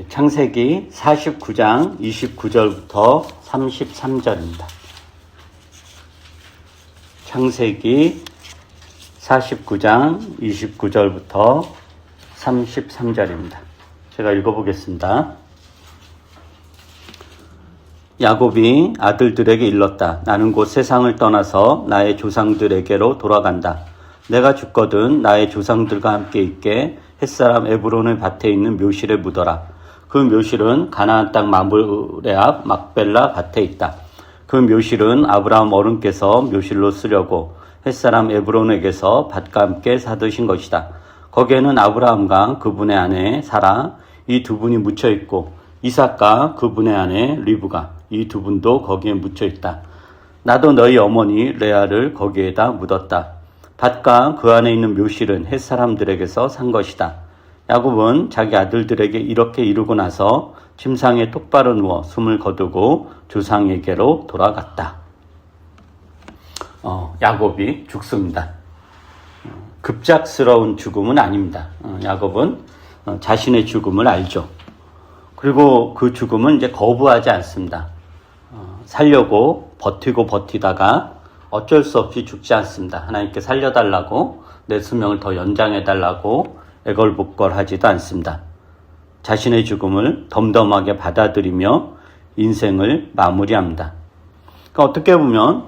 창세기 49장 29절부터 33절입니다. 창세기 49장 29절부터 33절입니다. 제가 읽어보겠습니다. 야곱이 아들들에게 일렀다. 나는 곧 세상을 떠나서 나의 조상들에게로 돌아간다. 내가 죽거든 나의 조상들과 함께 있게 햇사람 에브론의 밭에 있는 묘실에 묻어라. 그 묘실은 가나안 땅 마므레 앞 막벨라 밭에 있다. 그 묘실은 아브라함 어른께서 묘실로 쓰려고 햇사람 에브론에게서 밭과 함께 사두신 것이다. 거기에는 아브라함과 그분의 아내 사라 이 두 분이 묻혀 있고 이삭과 그분의 아내 리브가 이 두 분도 거기에 묻혀 있다. 나도 너희 어머니 레아를 거기에다 묻었다. 밭과 그 안에 있는 묘실은 햇사람들에게서 산 것이다. 야곱은 자기 아들들에게 이렇게 이루고 나서 침상에 똑바로 누워 숨을 거두고 조상에게로 돌아갔다. 야곱이 죽습니다. 급작스러운 죽음은 아닙니다. 야곱은 자신의 죽음을 알죠. 그리고 그 죽음은 이제 거부하지 않습니다. 살려고 버티다가 어쩔 수 없이 죽지 않습니다. 하나님께 살려달라고 내 수명을 더 연장해달라고 애걸복걸하지도 않습니다. 자신의 죽음을 덤덤하게 받아들이며 인생을 마무리합니다. 그러니까 어떻게 보면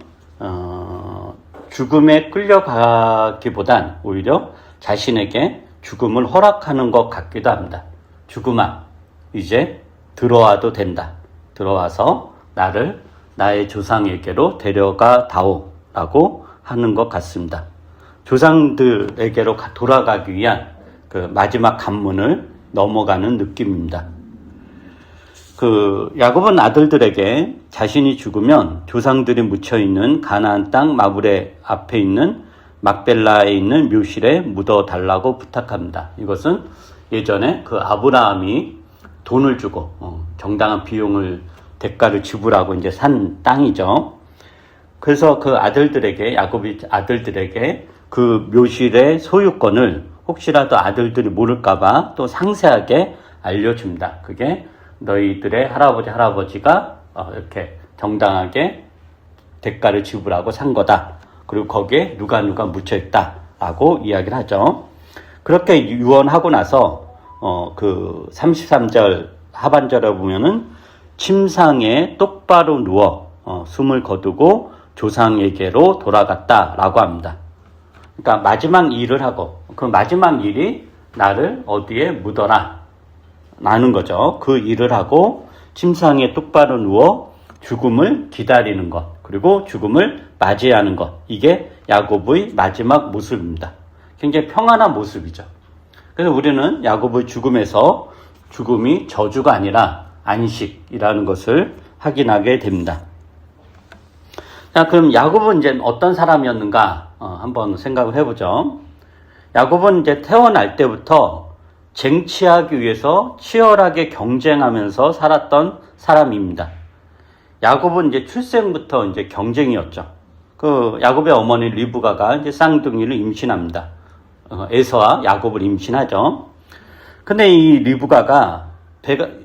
죽음에 끌려가기보단 오히려 자신에게 죽음을 허락하는 것 같기도 합니다. 죽음아, 이제 들어와도 된다. 들어와서 나를 나의 조상에게로 데려가 다오 라고 하는 것 같습니다. 조상들에게로 돌아가기 위한 그 마지막 관문을 넘어가는 느낌입니다. 야곱은 아들들에게 자신이 죽으면 조상들이 묻혀있는 가나안 땅 마므레 앞에 있는 막벨라에 있는 묘실에 묻어달라고 부탁합니다. 이것은 예전에 그 아브라함이 돈을 주고 정당한 비용을 대가를 지불하고 이제 산 땅이죠. 그래서 그 아들들에게 야곱이 아들들에게 그 묘실의 소유권을 혹시라도 아들들이 모를까봐 또 상세하게 알려줍니다. 그게 너희들의 할아버지가 이렇게 정당하게 대가를 지불하고 산 거다. 그리고 거기에 누가 묻혀있다 라고 이야기를 하죠. 그렇게 유언하고 나서 그 33절 하반절에 보면은 침상에 똑바로 누워 숨을 거두고 조상에게로 돌아갔다 라고 합니다. 그러니까 마지막 일을 하고 그 마지막 일이 나를 어디에 묻어라 라는 거죠. 그 일을 하고 침상에 똑바로 누워 죽음을 기다리는 것, 그리고 죽음을 맞이하는 것, 이게 야곱의 마지막 모습입니다. 굉장히 평안한 모습이죠. 그래서 우리는 야곱의 죽음에서 죽음이 저주가 아니라 안식이라는 것을 확인하게 됩니다. 자, 그럼 야곱은 이제 어떤 사람이었는가 한번 생각을 해보죠. 야곱은 이제 태어날 때부터 쟁취하기 위해서 치열하게 경쟁하면서 살았던 사람입니다. 야곱은 이제 출생부터 이제 경쟁이었죠. 그 야곱의 어머니 리브가가 이제 쌍둥이를 임신합니다. 에서와 야곱을 임신하죠. 근데 이 리브가가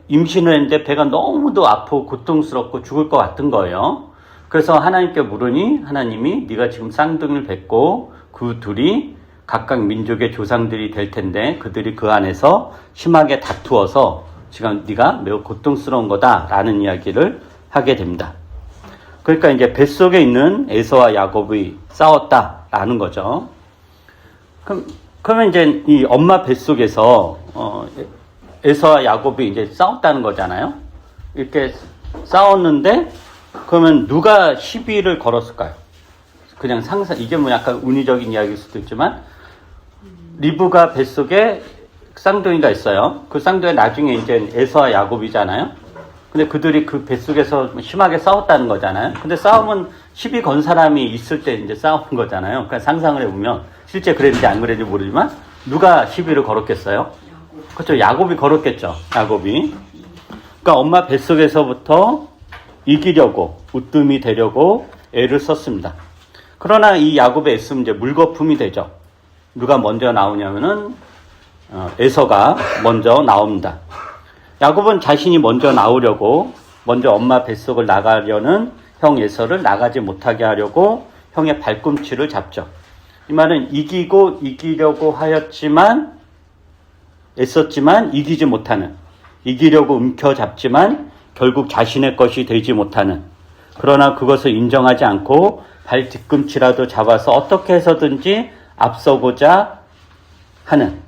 임신을 했는데 배가 너무도 아프고 고통스럽고 죽을 것 같은 거예요. 그래서 하나님께 물으니 하나님이 네가 지금 쌍둥이를 뵙고 그 둘이 각각 민족의 조상들이 될 텐데 그들이 그 안에서 심하게 다투어서 지금 네가 매우 고통스러운 거다라는 이야기를 하게 됩니다. 그러니까 이제 뱃속에 있는 에서와 야곱이 싸웠다라는 거죠. 그러면 이제 이 엄마 뱃속에서 에서와 야곱이 이제 싸웠다는 거잖아요. 이렇게 싸웠는데 그러면 누가 시비를 걸었을까요? 그냥 이게 뭐 약간 운이적인 이야기일 수도 있지만 리브가 뱃속에 쌍둥이가 있어요. 그 쌍둥이 나중에 이제 에서와 야곱이잖아요. 근데 그들이 그 뱃속에서 심하게 싸웠다는 거잖아요. 근데 싸움은 시비 건 사람이 있을 때 이제 싸우는 거잖아요. 그러니까 상상을 해보면 실제 그랬는지 안 그랬는지 모르지만 누가 시비를 걸었겠어요? 그렇죠. 야곱이 걸었겠죠. 야곱이. 그러니까 엄마 뱃속에서부터 이기려고 우뜸이 되려고 애를 썼습니다. 그러나 이 야곱의 애씀은 이제 물거품이 되죠. 누가 먼저 나오냐면은 에서가 먼저 나옵니다. 야곱은 자신이 먼저 나오려고 먼저 엄마 뱃속을 나가려는 형 에서를 나가지 못하게 하려고 형의 발꿈치를 잡죠. 이 말은 이기려고 하였지만 애썼지만 이기지 못하는, 이기려고 움켜잡지만 결국 자신의 것이 되지 못하는, 그러나 그것을 인정하지 않고 발 뒤꿈치라도 잡아서 어떻게 해서든지 앞서고자 하는,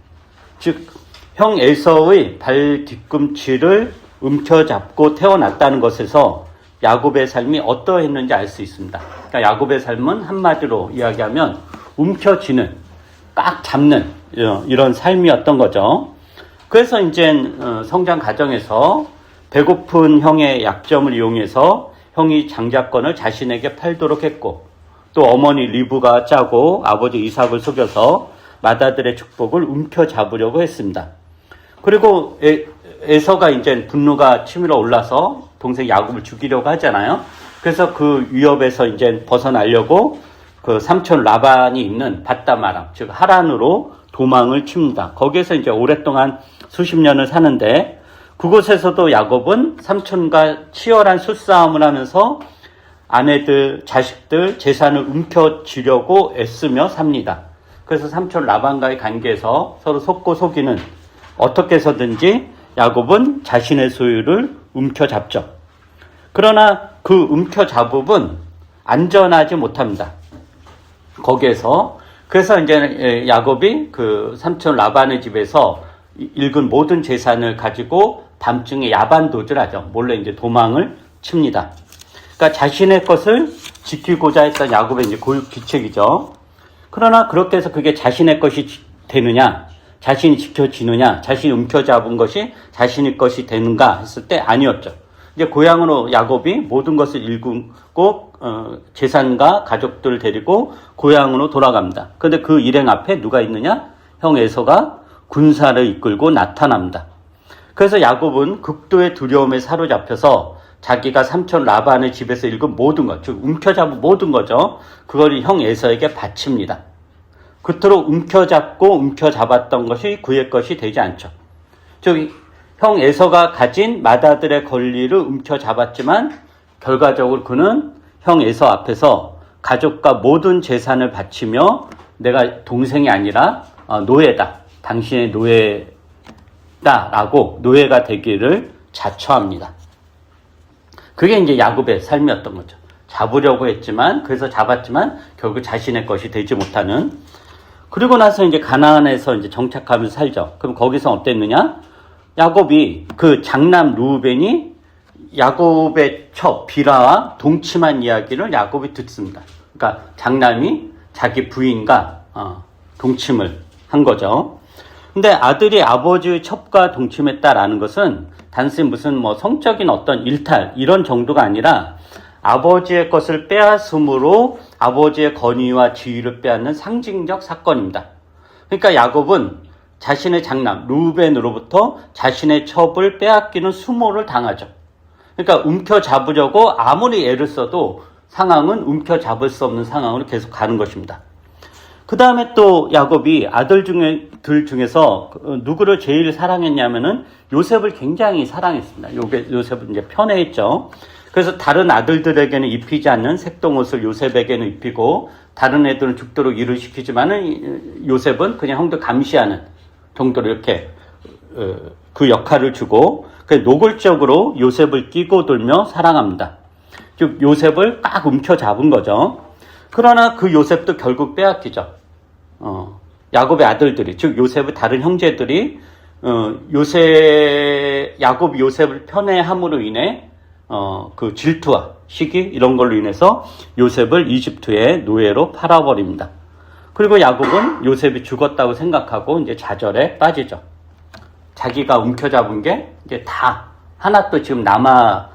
즉 형 에서의 발 뒤꿈치를 움켜잡고 태어났다는 것에서 야곱의 삶이 어떠했는지 알 수 있습니다. 그러니까 야곱의 삶은 한마디로 이야기하면 움켜쥐는, 꽉 잡는 이런 삶이었던 거죠. 그래서 이제 성장 과정에서 배고픈 형의 약점을 이용해서 형이 장자권을 자신에게 팔도록 했고, 또 어머니 리브가 짜고 아버지 이삭을 속여서 맏아들의 축복을 움켜잡으려고 했습니다. 그리고 에서가 이제 분노가 치밀어 올라서 동생 야곱을 죽이려고 하잖아요. 그래서 그 위협에서 이제 벗어나려고 그 삼촌 라반이 있는 밧다마람, 즉 하란으로 도망을 칩니다. 거기에서 이제 오랫동안 수십 년을 사는데, 그곳에서도 야곱은 삼촌과 치열한 수싸움을 하면서 아내들, 자식들, 재산을 움켜쥐려고 애쓰며 삽니다. 그래서 삼촌 라반과의 관계에서 서로 속고 속이는, 어떻게 해서든지 야곱은 자신의 소유를 움켜잡죠. 그러나 그 움켜잡음은 안전하지 못합니다. 거기에서. 그래서 이제 야곱이 그 삼촌 라반의 집에서 잃은 모든 재산을 가지고 밤중에 야반 도주하죠. 몰래 이제 도망을 칩니다. 그러니까 자신의 것을 지키고자 했던 야곱의 이제 고육기책이죠. 그러나 그렇게 해서 그게 자신의 것이 되느냐, 자신이 지켜지느냐, 자신이 움켜잡은 것이 자신의 것이 되는가 했을 때 아니었죠. 이제 고향으로 야곱이 모든 것을 일구고 재산과 가족들을 데리고 고향으로 돌아갑니다. 그런데 그 일행 앞에 누가 있느냐? 형 에서가 군사를 이끌고 나타납니다. 그래서 야곱은 극도의 두려움에 사로잡혀서 자기가 삼촌 라반의 집에서 읽은 모든 것, 즉 움켜잡은 모든 거죠. 그걸 형 에서에게 바칩니다. 그토록 움켜잡고 움켜잡았던 것이 그의 것이 되지 않죠. 즉 형 에서가 가진 맏아들의 권리를 움켜잡았지만 결과적으로 그는 형 에서 앞에서 가족과 모든 재산을 바치며 내가 동생이 아니라 노예다, 당신의 노예다라고 노예가 되기를 자처합니다. 그게 이제 야곱의 삶이었던 거죠. 잡으려고 했지만, 그래서 잡았지만 결국 자신의 것이 되지 못하는. 그리고 나서 이제 가나안에서 이제 정착하면서 살죠. 그럼 거기서 어땠느냐? 야곱이 그 장남 루벤이 야곱의 첩 비라와 동침한 이야기를 야곱이 듣습니다. 그러니까 장남이 자기 부인과 동침을 한 거죠. 근데 아들이 아버지의 첩과 동침했다라는 것은 단순히 무슨 뭐 성적인 어떤 일탈 이런 정도가 아니라 아버지의 것을 빼앗음으로 아버지의 권위와 지위를 빼앗는 상징적 사건입니다. 그러니까 야곱은 자신의 장남 루벤으로부터 자신의 첩을 빼앗기는 수모를 당하죠. 그러니까 움켜잡으려고 아무리 애를 써도 상황은 움켜잡을 수 없는 상황으로 계속 가는 것입니다. 그 다음에 또 야곱이 아들들 중에서 누구를 제일 사랑했냐면은 요셉을 굉장히 사랑했습니다. 요셉은 이제 편애했죠. 그래서 다른 아들들에게는 입히지 않는 색동옷을 요셉에게는 입히고 다른 애들은 죽도록 일을 시키지만은 요셉은 그냥 형들 감시하는 정도로 이렇게 그 역할을 주고 노골적으로 요셉을 끼고 돌며 사랑합니다. 즉 요셉을 꽉 움켜잡은 거죠. 그러나 그 요셉도 결국 빼앗기죠. 야곱의 아들들이, 즉 요셉의 다른 형제들이 야곱이 요셉을 편애함으로 인해 그 질투와 시기 이런 걸로 인해서 요셉을 이집트의 노예로 팔아버립니다. 그리고 야곱은 요셉이 죽었다고 생각하고 이제 좌절에 빠지죠. 자기가 움켜잡은 게 이제 다 하나도 지금 남아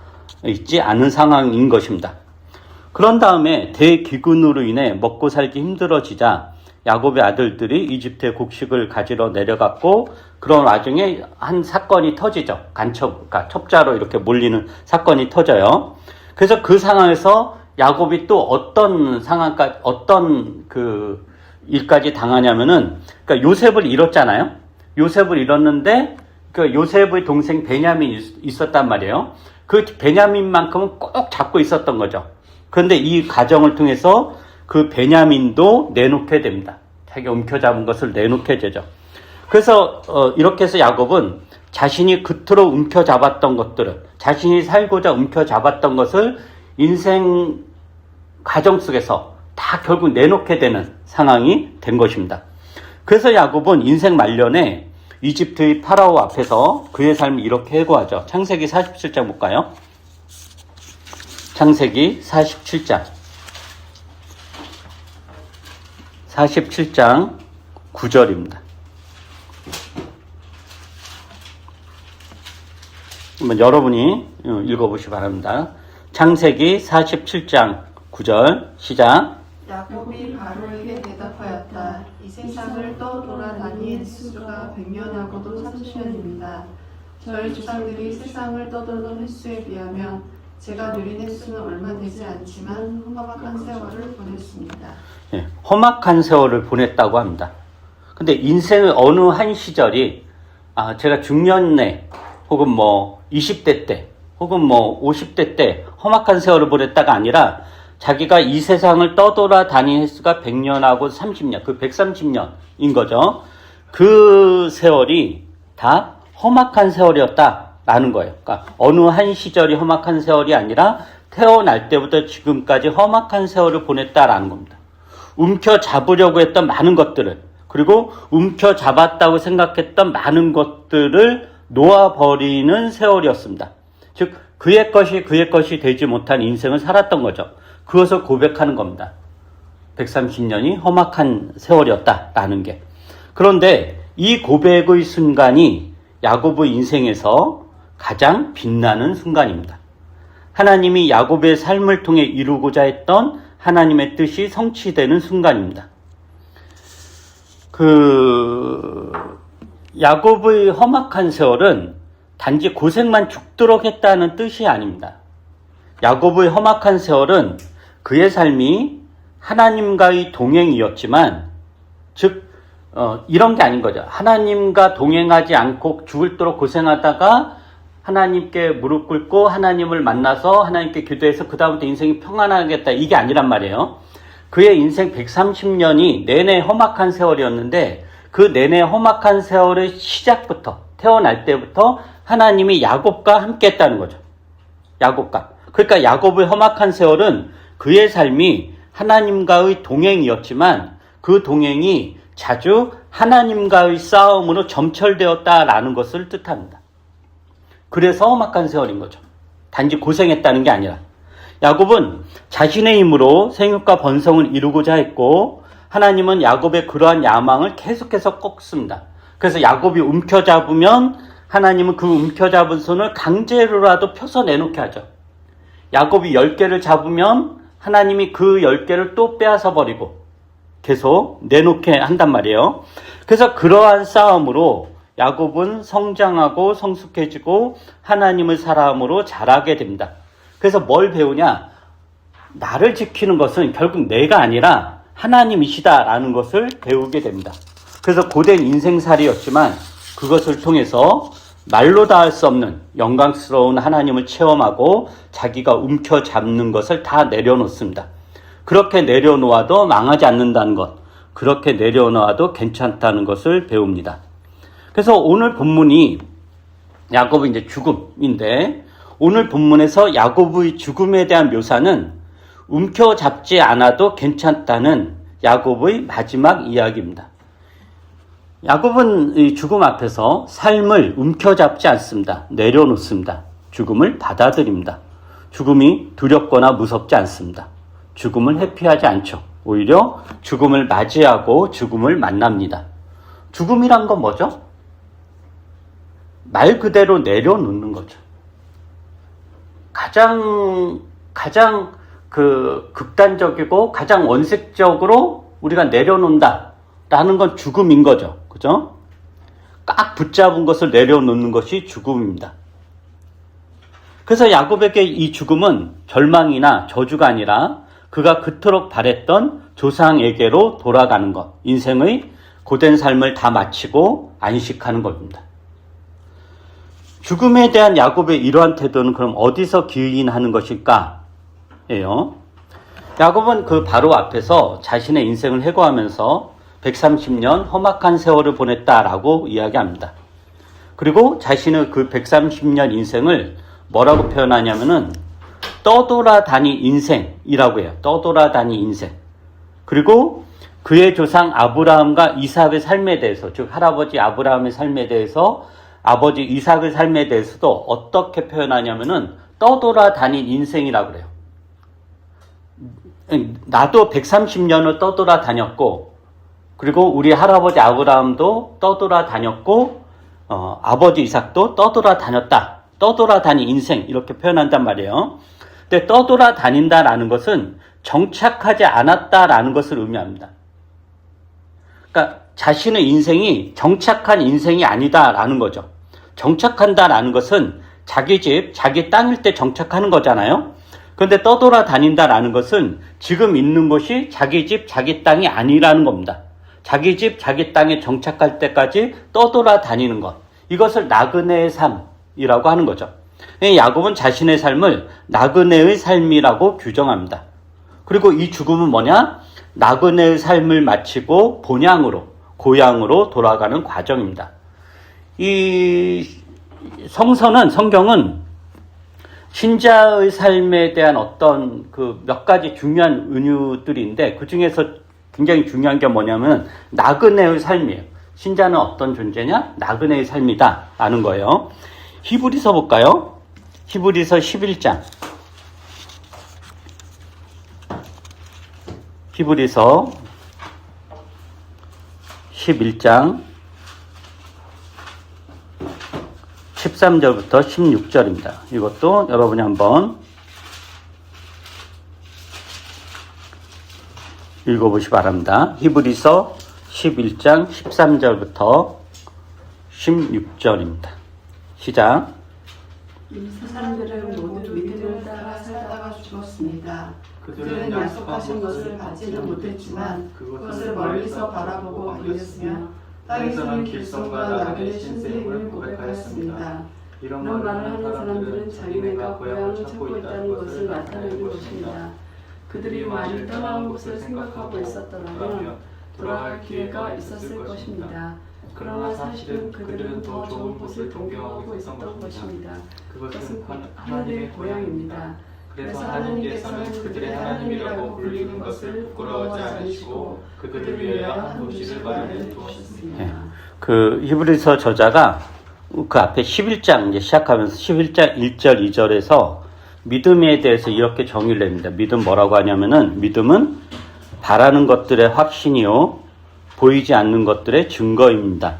있지 않은 상황인 것입니다. 그런 다음에 대기근으로 인해 먹고 살기 힘들어지자 야곱의 아들들이 이집트의 곡식을 가지러 내려갔고, 그런 와중에 한 사건이 터지죠. 그러니까 첩자로 이렇게 몰리는 사건이 터져요. 그래서 그 상황에서 야곱이 또 어떤 일까지 당하냐면은, 그러니까 요셉을 잃었잖아요. 요셉을 잃었는데 그 요셉의 동생 베냐민이 있었단 말이에요. 그 베냐민만큼은 꼭 잡고 있었던 거죠. 그런데 이 과정을 통해서 그 베냐민도 내놓게 됩니다. 자기가 움켜잡은 것을 내놓게 되죠. 그래서 이렇게 해서 야곱은 자신이 그토록 움켜잡았던 것들을, 자신이 살고자 움켜잡았던 것을 인생 과정 속에서 다 결국 내놓게 되는 상황이 된 것입니다. 그래서 야곱은 인생 말년에 이집트의 파라오 앞에서 그의 삶을 이렇게 해고하죠. 창세기 47장 볼까요? 창세기 47장 9절입니다. 한번 여러분이 읽어보시기 바랍니다. 창세기 47장 9절 시작. 야곱이 바로에게 대답하였다. 이 세상을 떠돌아다닌 횟수가 100년하고도 30년입니다. 저희 조상들이 세상을 떠돌던 횟수에 비하면 제가 누린 횟수는 얼마 되지 않지만 험악한 세월을 보냈습니다. 예, 험악한 세월을 보냈다고 합니다. 근데 인생의 어느 한 시절이 제가 중년에 혹은 20대 때 혹은 50대 때 험악한 세월을 보냈다가 아니라 자기가 이 세상을 떠돌아다닌 횟수가 100년하고 30년, 그 130년인 거죠. 그 세월이 다 험악한 세월이었다라는 거예요. 그러니까 어느 한 시절이 험악한 세월이 아니라 태어날 때부터 지금까지 험악한 세월을 보냈다라는 겁니다. 움켜잡으려고 했던 많은 것들을, 그리고 움켜잡았다고 생각했던 많은 것들을 놓아버리는 세월이었습니다. 즉 그의 것이 되지 못한 인생을 살았던 거죠. 그것을 고백하는 겁니다. 130년이 험악한 세월이었다라는 게. 그런데 이 고백의 순간이 야곱의 인생에서 가장 빛나는 순간입니다. 하나님이 야곱의 삶을 통해 이루고자 했던 하나님의 뜻이 성취되는 순간입니다. 야곱의 험악한 세월은 단지 고생만 죽도록 했다는 뜻이 아닙니다. 야곱의 험악한 세월은 그의 삶이 하나님과의 동행이었지만, 즉 이런 게 아닌 거죠. 하나님과 동행하지 않고 죽을도록 고생하다가 하나님께 무릎 꿇고 하나님을 만나서 하나님께 기도해서 그 다음부터 인생이 평안하겠다, 이게 아니란 말이에요. 그의 인생 130년이 내내 험악한 세월이었는데 그 내내 험악한 세월의 시작부터, 태어날 때부터 하나님이 야곱과 함께 했다는 거죠. 야곱과. 그러니까 야곱의 험악한 세월은 그의 삶이 하나님과의 동행이었지만 그 동행이 자주 하나님과의 싸움으로 점철되었다라는 것을 뜻합니다. 그래서 험악한 세월인 거죠. 단지 고생했다는 게 아니라. 야곱은 자신의 힘으로 생육과 번성을 이루고자 했고, 하나님은 야곱의 그러한 야망을 계속해서 꺾습니다. 그래서 야곱이 움켜잡으면 하나님은 그 움켜잡은 손을 강제로라도 펴서 내놓게 하죠. 야곱이 10개를 잡으면 하나님이 그 10개를 또 빼앗아 버리고 계속 내놓게 한단 말이에요. 그래서 그러한 싸움으로 야곱은 성장하고 성숙해지고 하나님의 사람으로 자라게 됩니다. 그래서 뭘 배우냐? 나를 지키는 것은 결국 내가 아니라 하나님이시다라는 것을 배우게 됩니다. 그래서 고된 인생살이였지만 그것을 통해서 말로 다 할 수 없는 영광스러운 하나님을 체험하고 자기가 움켜잡는 것을 다 내려놓습니다. 그렇게 내려놓아도 망하지 않는다는 것, 그렇게 내려놓아도 괜찮다는 것을 배웁니다. 그래서 오늘 본문이 야곱의 이제 죽음인데, 오늘 본문에서 야곱의 죽음에 대한 묘사는 움켜잡지 않아도 괜찮다는 야곱의 마지막 이야기입니다. 야곱은 이 죽음 앞에서 삶을 움켜잡지 않습니다. 내려놓습니다. 죽음을 받아들입니다. 죽음이 두렵거나 무섭지 않습니다. 죽음을 회피하지 않죠. 오히려 죽음을 맞이하고 죽음을 만납니다. 죽음이란 건 뭐죠? 말 그대로 내려놓는 거죠. 가장 극단적이고 가장 원색적으로 우리가 내려놓는다라는 건 죽음인 거죠. 그죠? 꽉 붙잡은 것을 내려놓는 것이 죽음입니다. 그래서 야곱에게 이 죽음은 절망이나 저주가 아니라 그가 그토록 바랬던 조상에게로 돌아가는 것, 인생의 고된 삶을 다 마치고 안식하는 겁니다. 죽음에 대한 야곱의 이러한 태도는 그럼 어디서 기인하는 것일까? 예요. 야곱은 그 바로 앞에서 자신의 인생을 회고하면서 130년 험악한 세월을 보냈다라고 이야기합니다. 그리고 자신의 그 130년 인생을 뭐라고 표현하냐면은 떠돌아다니 인생이라고 해요. 떠돌아다니 인생. 그리고 그의 조상 아브라함과 이삭의 삶에 대해서, 즉 할아버지 아브라함의 삶에 대해서, 아버지 이삭의 삶에 대해서도 어떻게 표현하냐면은 떠돌아다닌 인생이라고 그래요. 나도 130년을 떠돌아다녔고, 그리고 우리 할아버지 아브라함도 떠돌아다녔고, 아버지 이삭도 떠돌아다녔다. 떠돌아다닌 인생, 이렇게 표현한단 말이에요. 근데 떠돌아다닌다라는 것은 정착하지 않았다라는 것을 의미합니다. 그러니까 자신의 인생이 정착한 인생이 아니다라는 거죠. 정착한다라는 것은 자기 집, 자기 땅일 때 정착하는 거잖아요. 그런데 떠돌아다닌다라는 것은 지금 있는 곳이 자기 집, 자기 땅이 아니라는 겁니다. 자기 집, 자기 땅에 정착할 때까지 떠돌아다니는 것. 이것을 나그네의 삶이라고 하는 거죠. 야곱은 자신의 삶을 나그네의 삶이라고 규정합니다. 그리고 이 죽음은 뭐냐? 나그네의 삶을 마치고 본향으로, 고향으로 돌아가는 과정입니다. 이 성경은 신자의 삶에 대한 어떤 그 몇 가지 중요한 은유들인데 그 중에서 굉장히 중요한 게 뭐냐면 나그네의 삶이에요. 신자는 어떤 존재냐? 나그네의 삶이다 라는 거예요. 히브리서 볼까요? 히브리서 11장. 히브리서 11장 13절부터 16절입니다. 이것도 여러분이 한번 읽어보시기 바랍니다. 히브리서 11장 13절부터 16절입니다. 시작. 이 사람들은 모두 믿음을 따라 살다가 죽었습니다. 그들은 약속하신 것을 받지는 못했지만 그것을 멀리서 바라보고 믿었으며 땅에서는 길성과 나그네 신세의 힘을 고백하였습니다. 이런 말을 하는 사람들은 자기네가 고향을 찾고 있다는 것을 나타내는 것입니다. 그들이 많이 떠나온 곳을 생각하고 있었더라면 돌아갈 기회가 있었을 것입니다. 그러나 사실은 그들은 더 좋은 곳을 동경하고 있었던 것입니다. 그것은 곧 하나님의 고향입니다. 그래서 하나님께서는 그들의 하나님이라고 불리는 것을 부끄러워하지 않으시고 그들을 위하여 한 도시를 마련해 두셨습니다. 그 히브리서 저자가 그 앞에 11장 이제 시작하면서 11장 1절 2절에서 믿음에 대해서 이렇게 정의를 냅니다. 믿음 뭐라고 하냐면은 믿음은 바라는 것들의 확신이요 보이지 않는 것들의 증거입니다.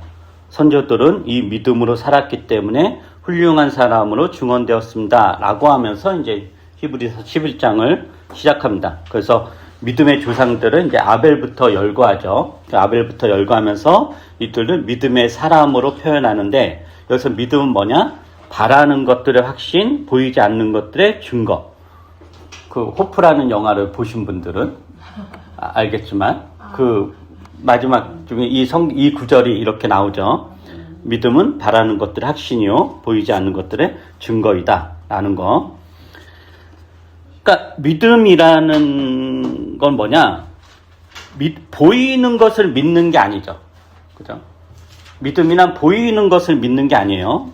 선조들은 이 믿음으로 살았기 때문에 훌륭한 사람으로 증언되었습니다. 라고 하면서 이제 히브리서 11장을 시작합니다. 그래서 믿음의 조상들은 이제 아벨부터 열거하죠. 아벨부터 열거하면서 이들은 믿음의 사람으로 표현하는데 여기서 믿음은 뭐냐? 바라는 것들의 확신, 보이지 않는 것들의 증거. 그 호프라는 영화를 보신 분들은 알겠지만 그 마지막 중에 이 구절이 이렇게 나오죠. 믿음은 바라는 것들의 확신이요 보이지 않는 것들의 증거이다 라는 거. 그러니까 믿음이라는 건 뭐냐? 보이는 것을 믿는 게 아니죠. 그죠? 믿음이란 보이는 것을 믿는 게 아니에요.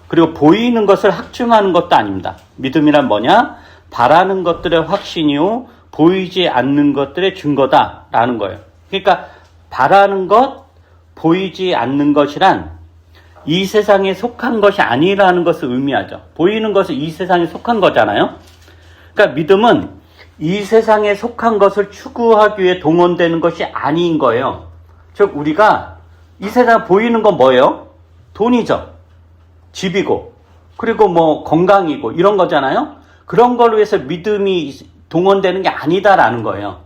그리고 보이는 것을 확증하는 것도 아닙니다. 믿음이란 뭐냐? 바라는 것들의 확신이요 보이지 않는 것들의 증거다라는 거예요. 그러니까 바라는 것, 보이지 않는 것이란 이 세상에 속한 것이 아니라는 것을 의미하죠. 보이는 것은 이 세상에 속한 거잖아요. 그러니까 믿음은 이 세상에 속한 것을 추구하기 위해 동원되는 것이 아닌 거예요. 즉 우리가 이 세상에 보이는 건 뭐예요? 돈이죠. 집이고 그리고 뭐 건강이고 이런 거잖아요. 그런 걸 위해서 믿음이 동원되는 게 아니다라는 거예요.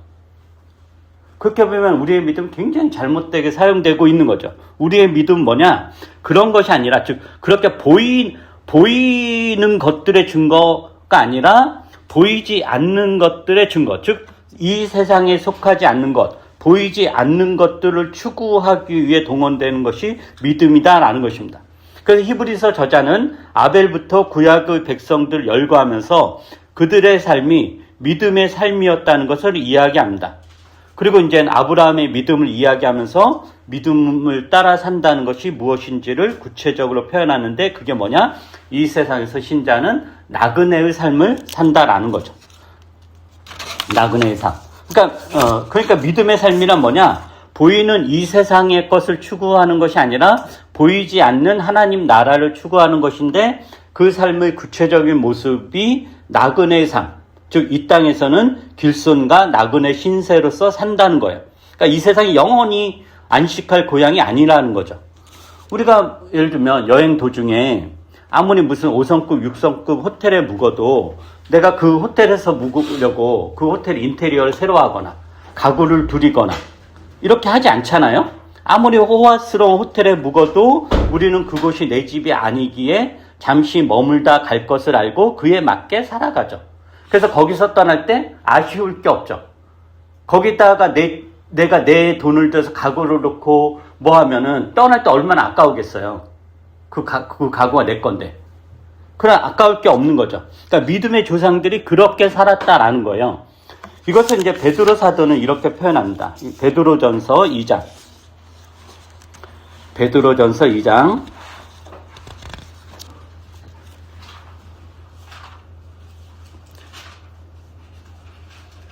그렇게 보면 우리의 믿음은 굉장히 잘못되게 사용되고 있는 거죠. 우리의 믿음은 뭐냐? 그런 것이 아니라 즉 그렇게 보이는 것들의 증거가 아니라 보이지 않는 것들의 증거, 즉 이 세상에 속하지 않는 것, 보이지 않는 것들을 추구하기 위해 동원되는 것이 믿음이다라는 것입니다. 그래서 히브리서 저자는 아벨부터 구약의 백성들 열거하면서 그들의 삶이 믿음의 삶이었다는 것을 이야기합니다. 그리고 이제 아브라함의 믿음을 이야기하면서 믿음을 따라 산다는 것이 무엇인지를 구체적으로 표현하는데 그게 뭐냐? 이 세상에서 신자는 나그네의 삶을 산다라는 거죠. 나그네의 삶. 그러니까 믿음의 삶이란 뭐냐? 보이는 이 세상의 것을 추구하는 것이 아니라 보이지 않는 하나님 나라를 추구하는 것인데 그 삶의 구체적인 모습이 나그네의 삶. 즉, 이 땅에서는 길손과 나그네 신세로서 산다는 거예요. 그러니까 이 세상이 영원히 안식할 고향이 아니라는 거죠. 우리가 예를 들면 여행 도중에 아무리 무슨 5성급, 6성급 호텔에 묵어도 내가 그 호텔에서 묵으려고 그 호텔 인테리어를 새로 하거나 가구를 두리거나 이렇게 하지 않잖아요. 아무리 호화스러운 호텔에 묵어도 우리는 그곳이 내 집이 아니기에 잠시 머물다 갈 것을 알고 그에 맞게 살아가죠. 그래서 거기서 떠날 때 아쉬울 게 없죠. 거기다가 내가 내 돈을 들여서 가구를 놓고 뭐 하면은 떠날 때 얼마나 아까우겠어요. 그 가구가 내 건데. 그럼 아까울 게 없는 거죠. 그러니까 믿음의 조상들이 그렇게 살았다라는 거예요. 이것을 이제 베드로 사도는 이렇게 표현합니다. 베드로전서 2장. 베드로전서 2장.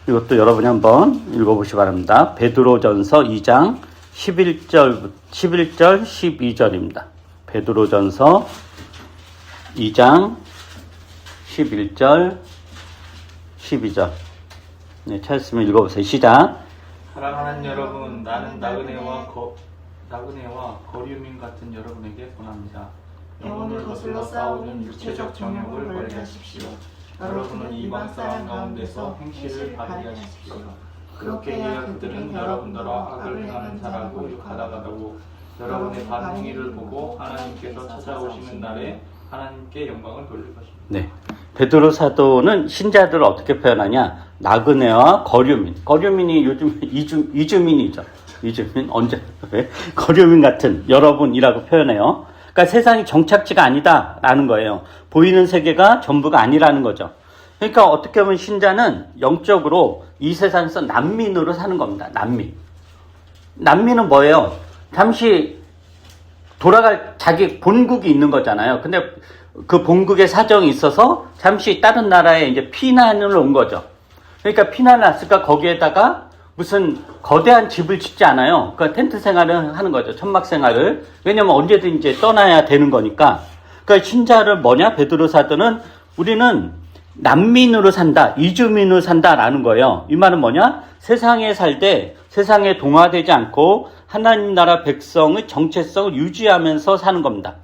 이것도 여러분이 한번 읽어보시기 바랍니다. 베드로전서 2장 11절, 12절입니다. 베드로전서 2장 11절, 12절. 네, 찾았으면 읽어보세요. 시작. 사랑하는 여러분, 나는 나그네와 거류민 같은 여러분에게 권합니다. 영혼을 거슬러 싸우는 육체적 정욕을 멀리하십시오. 여러분은 이방 사람 가운데서 행실을 발휘하십시오. 그렇게 해야 그들은 여러분더러 악을 행하는 자라고 욕하다가도 여러분의 반응을 보고 하나님께서 찾아오시는 날에 하나님께 영광을 돌릴 것입니다. 네. 베드로 사도는 신자들을 어떻게 표현하냐? 나그네와 거류민. 거류민이 요즘 이주민이죠. 이주민 언제? 거류민 같은 여러분이라고 표현해요. 그러니까 세상이 정착지가 아니다라는 거예요. 보이는 세계가 전부가 아니라는 거죠. 그러니까 어떻게 보면 신자는 영적으로 이 세상에서 난민으로 사는 겁니다. 난민. 난민은 뭐예요? 잠시 돌아갈 자기 본국이 있는 거잖아요. 근데 그 본국의 사정이 있어서 잠시 다른 나라에 이제 피난을 온 거죠. 그러니까 피난을 왔으니까 거기에다가 무슨 거대한 집을 짓지 않아요. 그러니까 텐트 생활을 하는 거죠. 천막 생활을. 왜냐면 언제든 이제 떠나야 되는 거니까. 그러니까 신자를 뭐냐? 베드로 사도는 우리는 난민으로 산다. 이주민으로 산다라는 거예요. 이 말은 뭐냐? 세상에 살 때 세상에 동화되지 않고 하나님 나라 백성의 정체성을 유지하면서 사는 겁니다.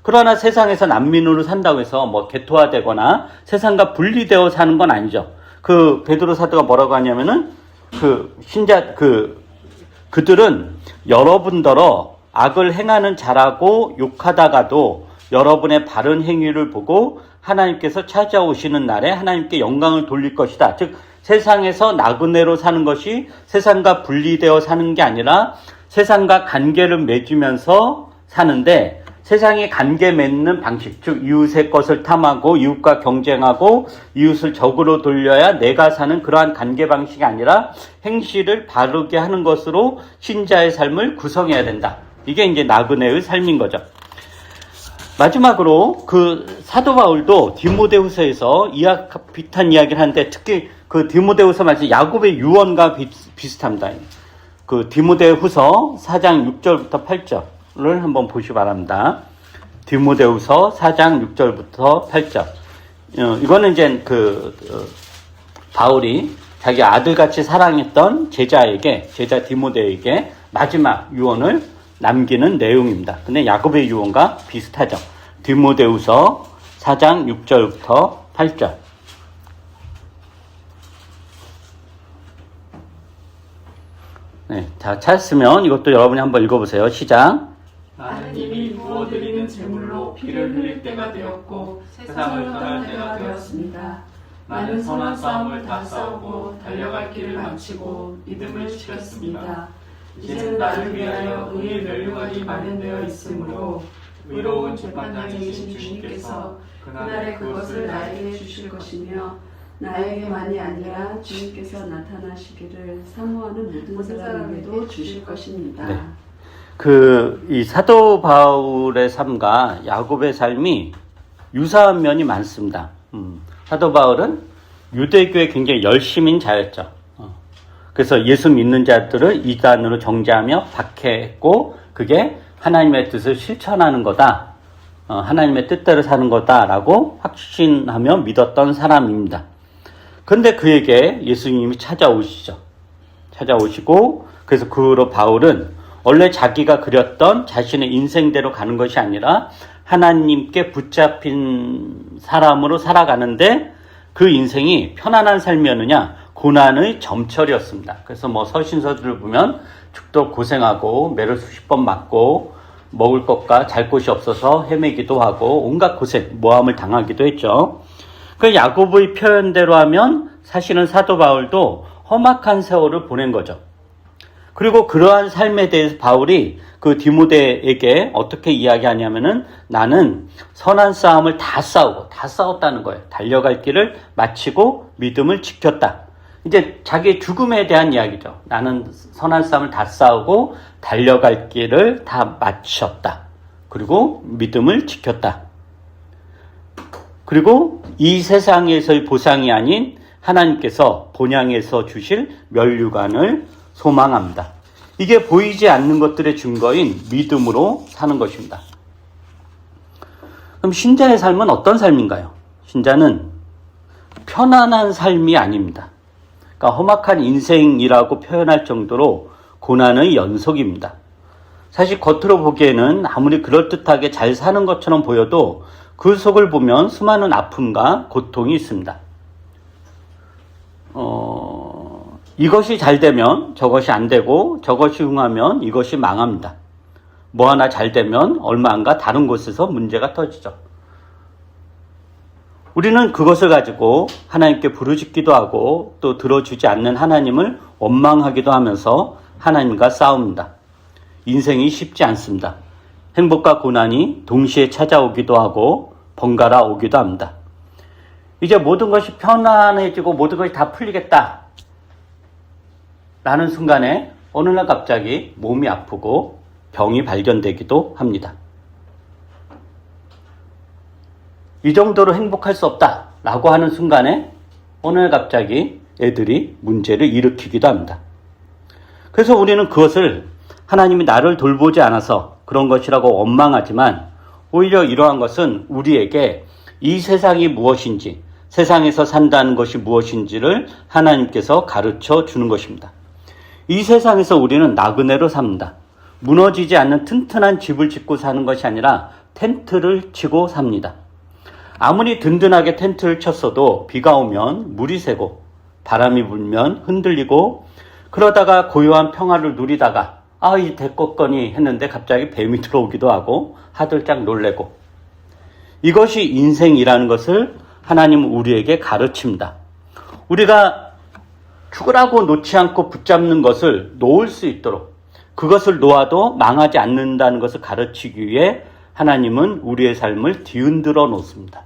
그러나 세상에서 난민으로 산다고 해서 뭐 개토화되거나 세상과 분리되어 사는 건 아니죠. 그 베드로 사도가 뭐라고 하냐면은 그들은 여러분더러 악을 행하는 자라고 욕하다가도 여러분의 바른 행위를 보고 하나님께서 찾아오시는 날에 하나님께 영광을 돌릴 것이다. 즉 세상에서 나그네로 사는 것이 세상과 분리되어 사는 게 아니라 세상과 관계를 맺으면서 사는데 세상에 관계 맺는 방식, 즉 이웃의 것을 탐하고 이웃과 경쟁하고 이웃을 적으로 돌려야 내가 사는 그러한 관계 방식이 아니라 행실을 바르게 하는 것으로 신자의 삶을 구성해야 된다. 이게 이제 나그네의 삶인 거죠. 마지막으로 그 사도 바울도 디모데후서에서 비슷한 이야기를 하는데 특히 그 디모데후서 말씀 야곱의 유언과 비슷합니다. 그 디모데후서 4장 6절부터 8절을 한번 보시기 바랍니다. 디모데후서 4장 6절부터 8절. 이거는 이제 바울이 자기 아들같이 사랑했던 제자 디모데에게 마지막 유언을 남기는 내용입니다. 근데 야곱의 유언과 비슷하죠. 디모데후서 4장 6절부터 8절. 네, 자, 찾았으면 이것도 여러분이 한번 읽어보세요. 시작. 나는 이미 부어드리는 제물로 피를 흘릴 때가 되었고 세상을 떠날 때가 되었습니다. 나는 선한 싸움을 다 싸우고 달려갈 길을 마치고 믿음을 지켰습니다. 이제는 나를 위하여 의의 면류관이 마련되어 있으므로 의로운 재판장이신 주님께서 그날에 그것을 나에게 주실 것이며 나에게만이 아니라 주님께서 나타나시기를 사모하는 모든 사람에게도 주실 것입니다. 네. 이 사도 바울의 삶과 야곱의 삶이 유사한 면이 많습니다. 사도 바울은 유대교에 굉장히 열심인 자였죠. 그래서 예수 믿는 자들을 이단으로 정죄하며 박해했고, 그게 하나님의 뜻을 실천하는 거다, 하나님의 뜻대로 사는 거다라고 확신하며 믿었던 사람입니다. 그런데 그에게 예수님이 찾아오시고, 그래서 그 후로 바울은 원래 자기가 그렸던 자신의 인생대로 가는 것이 아니라 하나님께 붙잡힌 사람으로 살아가는데, 그 인생이 편안한 삶이었느냐? 고난의 점철이었습니다. 그래서 서신서들을 보면 죽도 고생하고 매를 수십 번 맞고 먹을 것과 잘 곳이 없어서 헤매기도 하고 온갖 고생, 모함을 당하기도 했죠. 그 야곱의 표현대로 하면 사실은 사도 바울도 험악한 세월을 보낸 거죠. 그리고 그러한 삶에 대해서 바울이 그 디모데에게 어떻게 이야기하냐면은, 나는 선한 싸움을 다 싸웠다는 거예요. 달려갈 길을 마치고 믿음을 지켰다. 이제 자기의 죽음에 대한 이야기죠. 나는 선한 싸움을 다 싸우고 달려갈 길을 다 마쳤다. 그리고 믿음을 지켰다. 그리고 이 세상에서의 보상이 아닌 하나님께서 본향에서 주실 면류관을 소망합니다. 이게 보이지 않는 것들의 증거인 믿음으로 사는 것입니다. 그럼 신자의 삶은 어떤 삶인가요? 신자는 편안한 삶이 아닙니다. 그러니까 험악한 인생이라고 표현할 정도로 고난의 연속입니다. 사실 겉으로 보기에는 아무리 그럴듯하게 잘 사는 것처럼 보여도 그 속을 보면 수많은 아픔과 고통이 있습니다. 이것이 잘 되면 저것이 안 되고, 저것이 흥하면 이것이 망합니다. 뭐 하나 잘 되면 얼마 안 가 다른 곳에서 문제가 터지죠. 우리는 그것을 가지고 하나님께 부르짖기도 하고, 또 들어주지 않는 하나님을 원망하기도 하면서 하나님과 싸웁니다. 인생이 쉽지 않습니다. 행복과 고난이 동시에 찾아오기도 하고 번갈아 오기도 합니다. 이제 모든 것이 편안해지고 모든 것이 다 풀리겠다 라는 순간에 어느 날 갑자기 몸이 아프고 병이 발견되기도 합니다. 이 정도로 행복할 수 없다 라고 하는 순간에 어느 날 갑자기 애들이 문제를 일으키기도 합니다. 그래서 우리는 그것을 하나님이 나를 돌보지 않아서 그런 것이라고 원망하지만, 오히려 이러한 것은 우리에게 이 세상이 무엇인지, 세상에서 산다는 것이 무엇인지를 하나님께서 가르쳐 주는 것입니다. 이 세상에서 우리는 나그네로 삽니다. 무너지지 않는 튼튼한 집을 짓고 사는 것이 아니라 텐트를 치고 삽니다. 아무리 든든하게 텐트를 쳤어도 비가 오면 물이 새고 바람이 불면 흔들리고, 그러다가 고요한 평화를 누리다가 이 됐겠거니 했는데 갑자기 뱀이 들어오기도 하고 하들짝 놀래고, 이것이 인생이라는 것을 하나님은 우리에게 가르칩니다. 우리가 죽으라고 놓지 않고 붙잡는 것을 놓을 수 있도록, 그것을 놓아도 망하지 않는다는 것을 가르치기 위해 하나님은 우리의 삶을 뒤흔들어 놓습니다.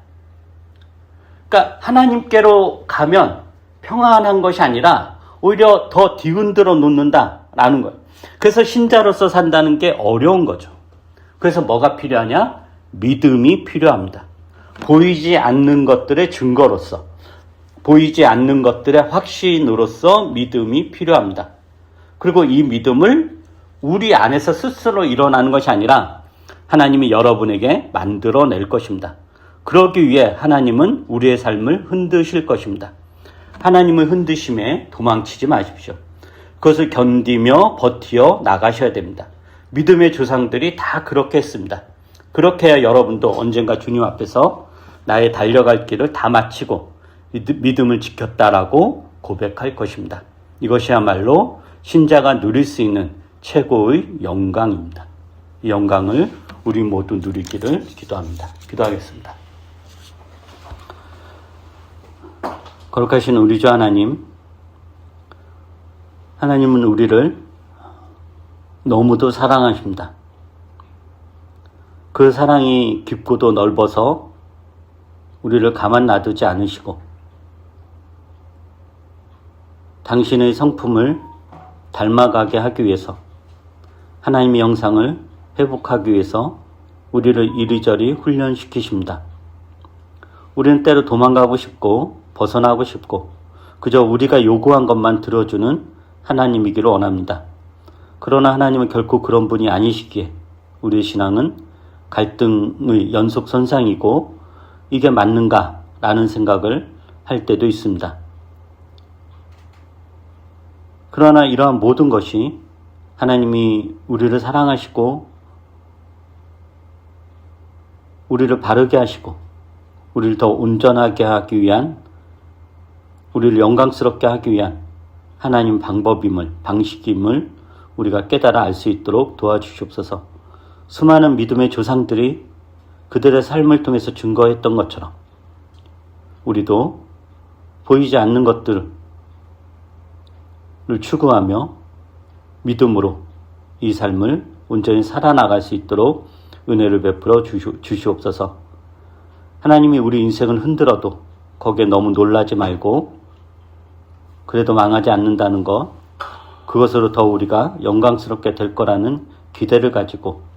그러니까 하나님께로 가면 평안한 것이 아니라 오히려 더 뒤흔들어 놓는다라는 거예요. 그래서 신자로서 산다는 게 어려운 거죠. 그래서 뭐가 필요하냐? 믿음이 필요합니다. 보이지 않는 것들의 증거로서, 보이지 않는 것들의 확신으로서 믿음이 필요합니다. 그리고 이 믿음을 우리 안에서 스스로 일어나는 것이 아니라 하나님이 여러분에게 만들어낼 것입니다. 그러기 위해 하나님은 우리의 삶을 흔드실 것입니다. 하나님을 흔드심에 도망치지 마십시오. 그것을 견디며 버티어 나가셔야 됩니다. 믿음의 조상들이 다 그렇게 했습니다. 그렇게 해야 여러분도 언젠가 주님 앞에서 나의 달려갈 길을 다 마치고 믿음을 지켰다라고 고백할 것입니다. 이것이야말로 신자가 누릴 수 있는 최고의 영광입니다. 이 영광을 우리 모두 누리기를 기도합니다. 기도하겠습니다. 거룩하신 우리 주 하나님, 하나님은 우리를 너무도 사랑하십니다. 그 사랑이 깊고도 넓어서 우리를 가만 놔두지 않으시고 당신의 성품을 닮아가게 하기 위해서 하나님의 형상을 회복하기 위해서 우리를 이리저리 훈련시키십니다. 우리는 때로 도망가고 싶고 벗어나고 싶고 그저 우리가 요구한 것만 들어주는 하나님이기를 원합니다. 그러나 하나님은 결코 그런 분이 아니시기에 우리의 신앙은 갈등의 연속선상이고 이게 맞는가? 라는 생각을 할 때도 있습니다. 그러나 이러한 모든 것이 하나님이 우리를 사랑하시고 우리를 바르게 하시고 우리를 더 온전하게 하기 위한 우리를 영광스럽게 하기 위한 하나님 방식임을 우리가 깨달아 알 수 있도록 도와주시옵소서. 수많은 믿음의 조상들이 그들의 삶을 통해서 증거했던 것처럼 우리도 보이지 않는 것들을 추구하며 믿음으로 이 삶을 온전히 살아나갈 수 있도록 은혜를 베풀어 주시옵소서. 하나님이 우리 인생을 흔들어도 거기에 너무 놀라지 말고 그래도 망하지 않는다는 것, 그것으로 더 우리가 영광스럽게 될 거라는 기대를 가지고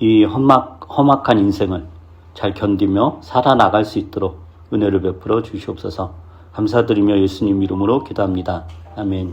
이 험악한 인생을 잘 견디며 살아나갈 수 있도록 은혜를 베풀어 주시옵소서. 감사드리며 예수님 이름으로 기도합니다. 아멘.